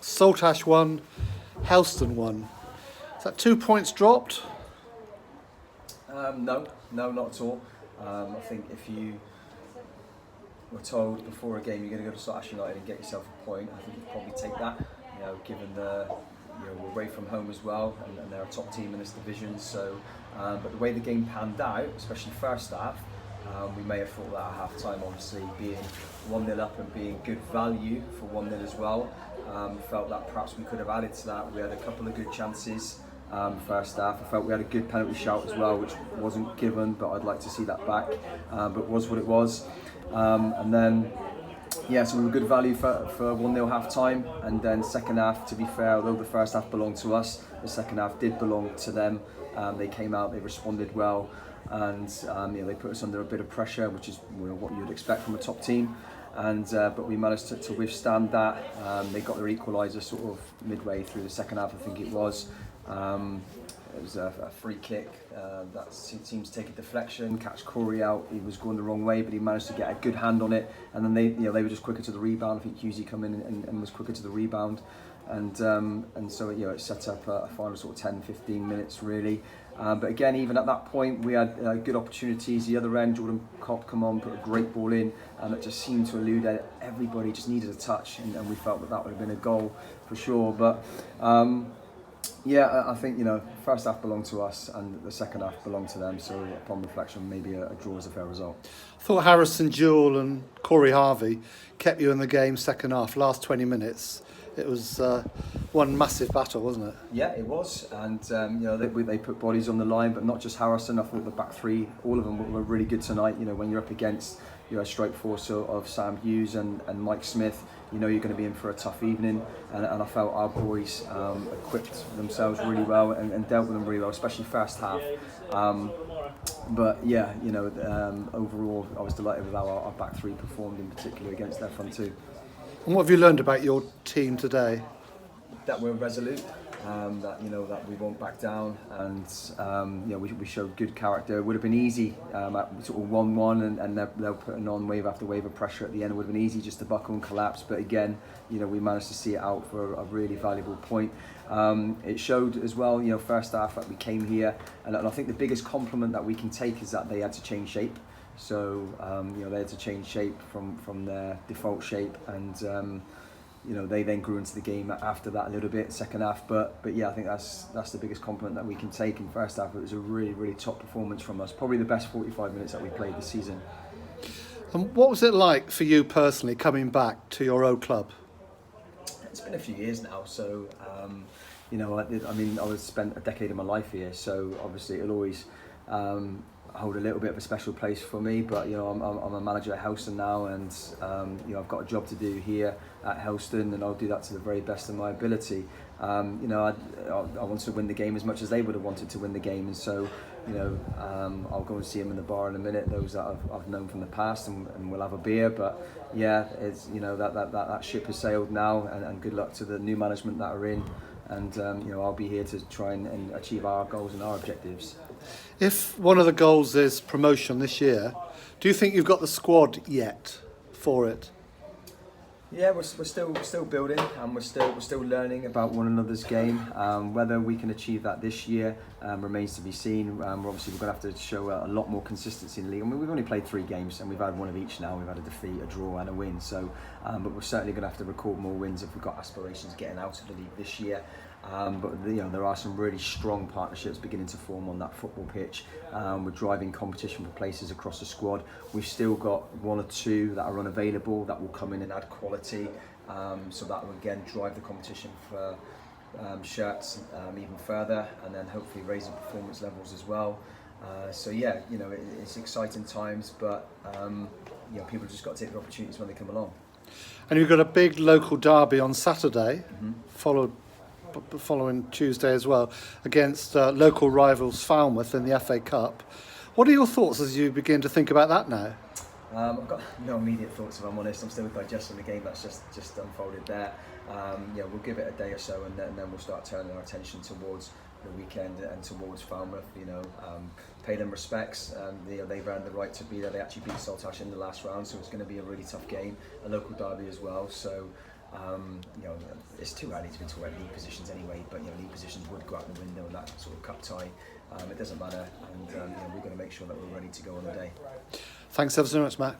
Saltash won, Helston won. Is that 2 points dropped? No, not at all. I think if you were told before a game you're going to go to SaltashUtd and get yourself a point, I think you'd probably take that. Given we're away from home as well, and they're a top team in this division. So, but the way the game panned out, especially first half, we may have thought that at half time. Obviously, being 1-0 up and being good value for 1-0 as well, felt that perhaps we could have added to that. We had a couple of good chances. First half, I felt we had a good penalty shout as well, which wasn't given, but I'd like to see that back. But was what it was. And then, so we were good value for 1-0 half time. And then second half, to be fair, although the first half belonged to us, the second half did belong to them. They came out, they responded well, and they put us under a bit of pressure, which is what you'd expect from a top team. And but we managed to withstand that. They got their equaliser sort of midway through the second half, I think it was. It was a free kick that seems to take a deflection, catch Corey out. He was going the wrong way, but he managed to get a good hand on it. And then they were just quicker to the rebound. I think Hughesy come in and was quicker to the rebound, and so it set up a final sort of 10-15 minutes really. But again, even at that point, we had good opportunities. The other end, Jordan Kopp come on, put a great ball in, and it just seemed to elude it. Everybody just needed a touch, and we felt that would have been a goal for sure. But I think first half belonged to us and the second half belonged to them. So upon reflection, maybe a draw is a fair result. I thought Harrison Jewell and Corey Harvey kept you in the game second half, last 20 minutes. It was one massive battle, wasn't it? Yeah, it was, and they put bodies on the line, but not just Harrison. I thought the back three, all of them were really good tonight. When you're up against a strike force of Sam Hughes and Mike Smith, you're going to be in for a tough evening. And I felt our boys equipped themselves really well and dealt with them really well, especially first half. But overall, I was delighted with how our back three performed, in particular against their front two. And what have you learned about your team today? That we're resolute, that we won't back down, and we showed good character. It would have been easy at sort of 1-1, and they'll put on wave after wave of pressure at the end. It would have been easy just to buckle and collapse, but again, we managed to see it out for a really valuable point. It showed as well, first half that we came here, and I think the biggest compliment that we can take is that they had to change shape. So they had to change shape from their default shape, and they then grew into the game after that a little bit, second half. But yeah, I think that's the biggest compliment that we can take. In first half, it was a really, really top performance from us. Probably the best 45 minutes that we played this season. And what was it like for you personally coming back to your old club? It's been a few years now, so I spent a decade of my life here, so obviously it'll always hold a little bit of a special place for me. But I'm a manager at Helston now, and I've got a job to do here at Helston, and I'll do that to the very best of my ability. I wanted to win the game as much as they would have wanted to win the game, and so I'll go and see them in the bar in a minute, those that I've known from the past, and we'll have a beer. But yeah, it's that ship has sailed now, and good luck to the new management that are in. And I'll be here to try and achieve our goals and our objectives. If one of the goals is promotion this year, do you think you've got the squad yet for it? Yeah, we're still building, and we're still learning about one another's game. Whether we can achieve that this year remains to be seen. Obviously, we're going to have to show a lot more consistency in the league. I mean, we've only played 3 games, and we've had one of each now. We've had a defeat, a draw, and a win. So, but we're certainly going to have to record more wins if we've got aspirations getting out of the league this year. But there are some really strong partnerships beginning to form on that football pitch. We're driving competition for places across the squad. We've still got 1 or 2 that are unavailable that will come in and add quality, so that will again drive the competition for shirts even further, and then hopefully raising performance levels as well. It's exciting times, but people just got to take the opportunities when they come along. And you've got a big local derby on Saturday, following Tuesday as well, against local rivals Falmouth in the FA Cup. What are your thoughts as you begin to think about that now? I've got no immediate thoughts, if I'm honest. I'm still digesting the game that's just unfolded there. We'll give it a day or so, and then we'll start turning our attention towards the weekend and towards Falmouth. Pay them respects. They've earned the right to be there. They actually beat Saltash in the last round, so it's going to be a really tough game, a local derby as well. So it's too early to be talking about league positions anyway. But league positions would go out the window in that sort of cup tie. It doesn't matter, and we've got to make sure that we're ready to go on the day. Thanks ever so much, Matt.